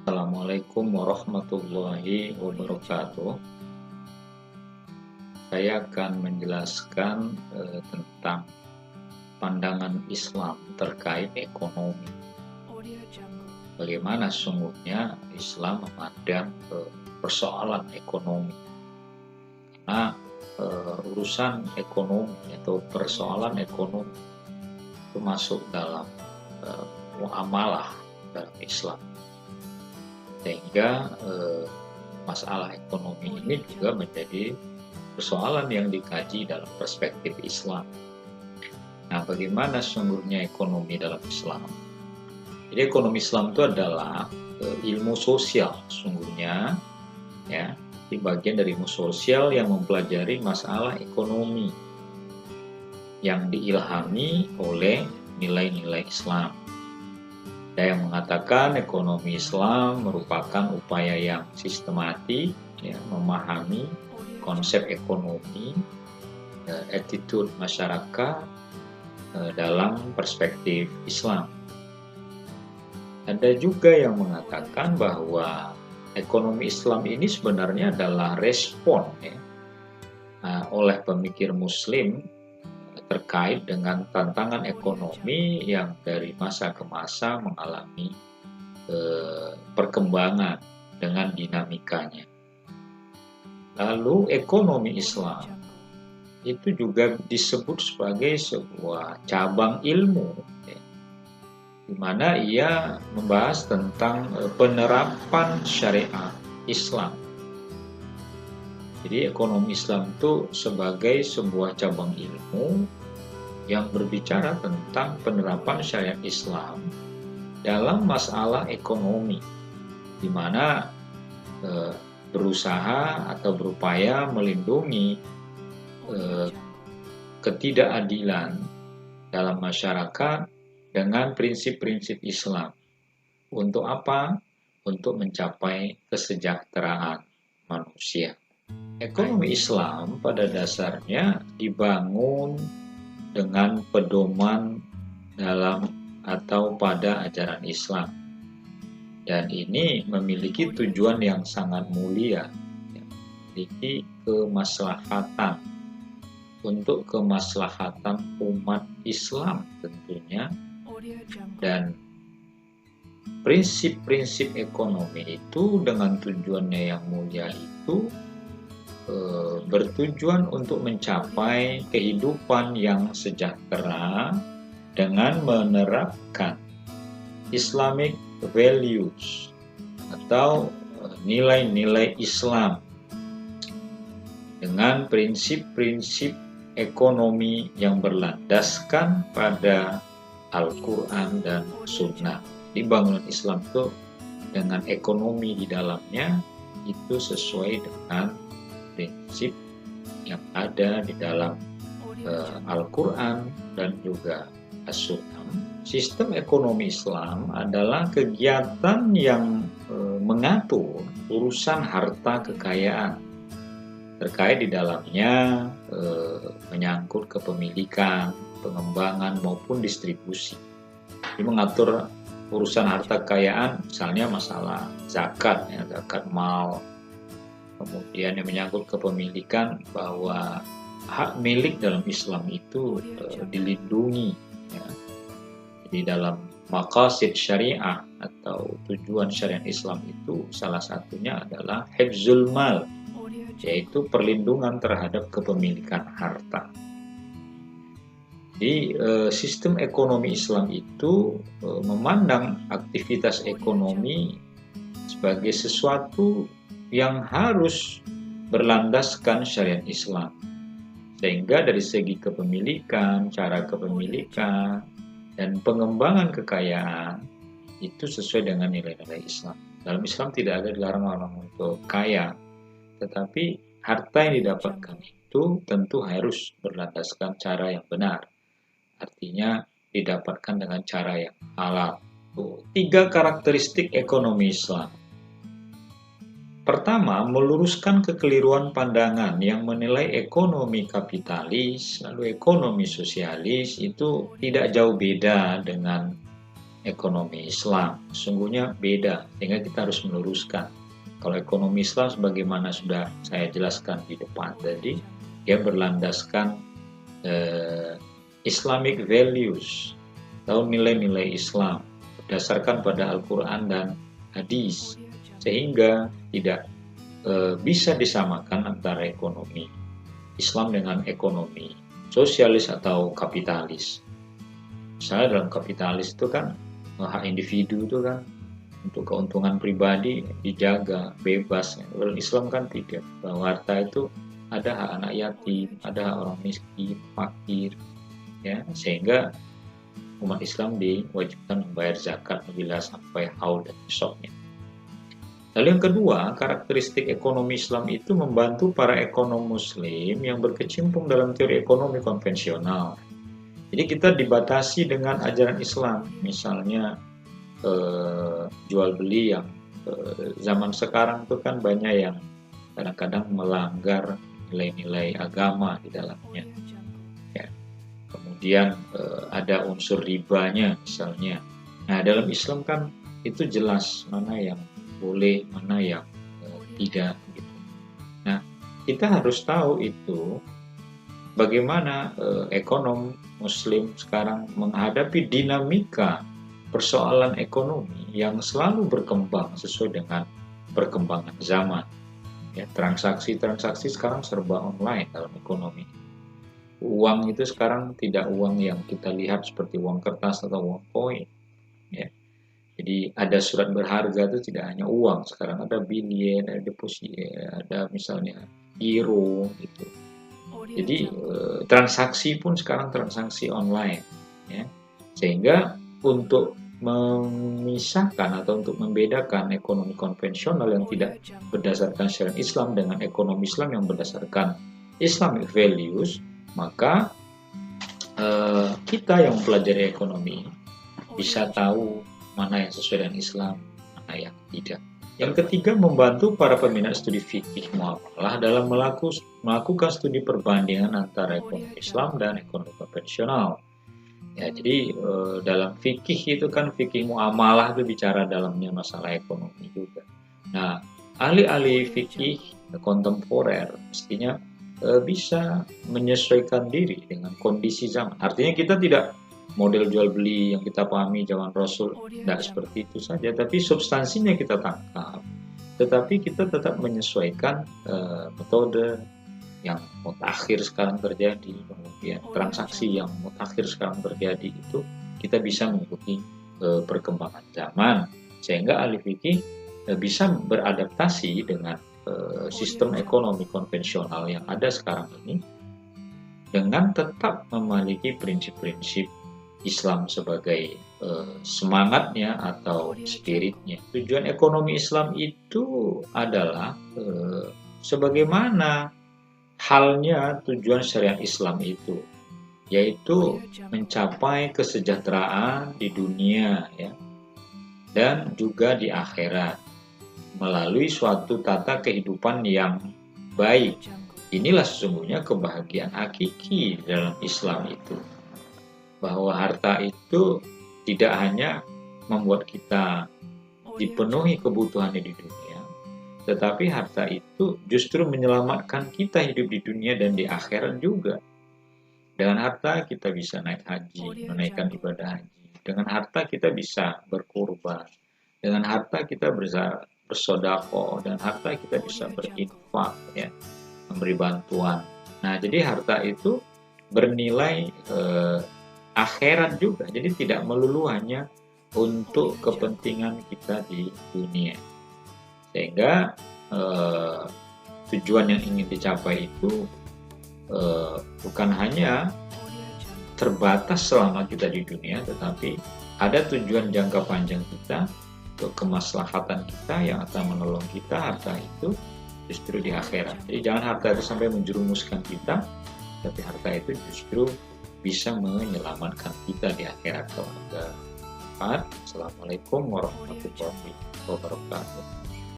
Assalamualaikum warahmatullahi wabarakatuh. Saya akan menjelaskan tentang pandangan Islam terkait ekonomi. Bagaimana sesungguhnya Islam memandang persoalan ekonomi. Karena urusan ekonomi atau persoalan ekonomi itu masuk dalam muamalah dalam Islam. Sehingga masalah ekonomi ini juga menjadi persoalan yang dikaji dalam perspektif Islam. Nah, bagaimana sesungguhnya ekonomi dalam Islam? Jadi ekonomi Islam itu adalah ilmu sosial sesungguhnya, ya, di bagian dari ilmu sosial yang mempelajari masalah ekonomi yang diilhami oleh nilai-nilai Islam. Ada yang mengatakan ekonomi Islam merupakan upaya yang sistematik, ya, memahami konsep ekonomi, attitude masyarakat dalam perspektif Islam. Ada juga yang mengatakan bahwa ekonomi Islam ini sebenarnya adalah respon, ya, oleh pemikir Muslim terkait dengan tantangan ekonomi yang dari masa ke masa mengalami perkembangan dengan dinamikanya. Lalu ekonomi Islam itu juga disebut sebagai sebuah cabang ilmu, ya, di mana ia membahas tentang penerapan syariat Islam. Jadi ekonomi Islam itu sebagai sebuah cabang ilmu yang berbicara tentang penerapan syariat Islam dalam masalah ekonomi, di mana berusaha atau berupaya melindungi ketidakadilan dalam masyarakat dengan prinsip-prinsip Islam. Untuk apa? Untuk mencapai kesejahteraan manusia. Ekonomi Islam pada dasarnya dibangun dengan pedoman dalam atau pada ajaran Islam. Dan ini memiliki tujuan yang sangat mulia, memiliki kemaslahatan untuk kemaslahatan umat Islam tentunya. Dan prinsip-prinsip ekonomi itu dengan tujuannya yang mulia itu bertujuan untuk mencapai kehidupan yang sejahtera dengan menerapkan Islamic values atau nilai-nilai Islam dengan prinsip-prinsip ekonomi yang berlandaskan pada Al-Quran dan Sunnah. Di bangunan Islam itu dengan ekonomi di dalamnya itu sesuai dengan prinsip yang ada di dalam Al-Quran dan juga As-Sunnah. Sistem ekonomi Islam adalah kegiatan yang mengatur urusan harta kekayaan, terkait di dalamnya menyangkut kepemilikan, pengembangan maupun distribusi. Ini mengatur urusan harta kekayaan, misalnya masalah zakat, ya, zakat mal. Kemudian yang menyangkut kepemilikan, bahwa hak milik dalam Islam itu dilindungi, ya. Jadi dalam maqasid syariah atau tujuan syariat Islam itu salah satunya adalah hifzul mal, yaitu perlindungan terhadap kepemilikan harta. Di sistem ekonomi Islam itu memandang aktivitas ekonomi sebagai sesuatu yang harus berlandaskan syariat Islam. Sehingga dari segi kepemilikan, cara kepemilikan, dan pengembangan kekayaan itu sesuai dengan nilai-nilai Islam. Dalam Islam tidak ada dilarang orang untuk kaya, tetapi harta yang didapatkan itu tentu harus berlandaskan cara yang benar. Artinya didapatkan dengan cara yang halal. 3 karakteristik ekonomi Islam. Pertama, meluruskan kekeliruan pandangan yang menilai ekonomi kapitalis, lalu ekonomi sosialis itu tidak jauh beda dengan ekonomi Islam. Sesungguhnya beda, sehingga kita harus meluruskan. Kalau ekonomi Islam sebagaimana sudah saya jelaskan di depan tadi, dia berlandaskan Islamic values atau nilai-nilai Islam berdasarkan pada Al-Quran dan hadis, sehingga tidak bisa disamakan antara ekonomi Islam dengan ekonomi sosialis atau kapitalis. Misalnya dalam kapitalis itu kan hak individu itu kan untuk keuntungan pribadi dijaga bebas. Kalau Islam kan tidak, bahwa harta itu ada hak anak yatim, ada hak orang miskin, fakir, ya, sehingga umat Islam diwajibkan membayar zakat bila sampai haul dan nisabnya. Lalu yang kedua, karakteristik ekonomi Islam itu membantu para ekonom muslim yang berkecimpung dalam teori ekonomi konvensional. Jadi kita dibatasi dengan ajaran Islam, misalnya jual beli yang zaman sekarang itu kan banyak yang kadang-kadang melanggar nilai-nilai agama di dalamnya. Ya. Kemudian ada unsur ribanya misalnya. Nah, dalam Islam kan itu jelas mana yang boleh, mana yang tidak. Gitu. Nah, kita harus tahu itu bagaimana ekonom Muslim sekarang menghadapi dinamika persoalan ekonomi yang selalu berkembang sesuai dengan perkembangan zaman. Ya, transaksi-transaksi sekarang serba online dalam ekonomi. Uang itu sekarang tidak uang yang kita lihat seperti uang kertas atau uang koin. Ya. Jadi ada surat berharga itu tidak hanya uang, sekarang ada billion, ada deposit, ada misalnya euro gitu. Jadi transaksi pun sekarang transaksi online, ya. Sehingga untuk memisahkan atau untuk membedakan ekonomi konvensional yang tidak berdasarkan syariat Islam dengan ekonomi Islam yang berdasarkan Islamic values, maka kita yang mempelajari ekonomi bisa tahu mana yang sesuai dengan Islam, mana yang tidak. Yang ketiga, membantu para peminat studi fikih muamalah dalam melakukan studi perbandingan antara ekonomi Islam dan ekonomi konvensional. Ya, jadi dalam fikih itu kan fikih muamalah itu bicara dalamnya masalah ekonomi juga. Nah, ahli-ahli fikih kontemporer mestinya bisa menyesuaikan diri dengan kondisi zaman. Artinya kita tidak model jual beli yang kita pahami zaman Rasul, tidak seperti itu saja, tapi substansinya kita tangkap. Tetapi kita tetap menyesuaikan metode yang mutakhir sekarang terjadi, kemudian transaksi yang mutakhir sekarang terjadi itu kita bisa mengikuti perkembangan zaman, sehingga ahli fikih bisa beradaptasi dengan sistem ekonomi konvensional yang ada sekarang ini dengan tetap memiliki prinsip-prinsip Islam sebagai semangatnya atau spiritnya. Tujuan ekonomi Islam itu adalah sebagaimana halnya tujuan syariat Islam itu, yaitu mencapai kesejahteraan di dunia, ya, dan juga di akhirat melalui suatu tata kehidupan yang baik. Inilah sesungguhnya kebahagiaan hakiki dalam Islam itu, bahwa harta itu tidak hanya membuat kita dipenuhi kebutuhannya di dunia, tetapi harta itu justru menyelamatkan kita hidup di dunia dan di akhirat juga. Dengan harta kita bisa naik haji, menaikkan ibadah haji. Dengan harta kita bisa berkurban. Dengan harta kita bisa bersedekah. Dan harta kita bisa berinfak, ya, memberi bantuan. Nah, jadi harta itu bernilai akhirat juga. Jadi tidak melulu hanya untuk kepentingan kita di dunia. Sehingga tujuan yang ingin dicapai itu bukan hanya terbatas selama kita di dunia, tetapi ada tujuan jangka panjang kita untuk kemaslahatan kita yang akan menolong kita. Harta itu justru di akhirat. Jadi jangan harta itu sampai menjerumuskan kita, tapi harta itu justru bisa menyelamatkan kita di akhirat. Assalamualaikum warahmatullahi wabarakatuh.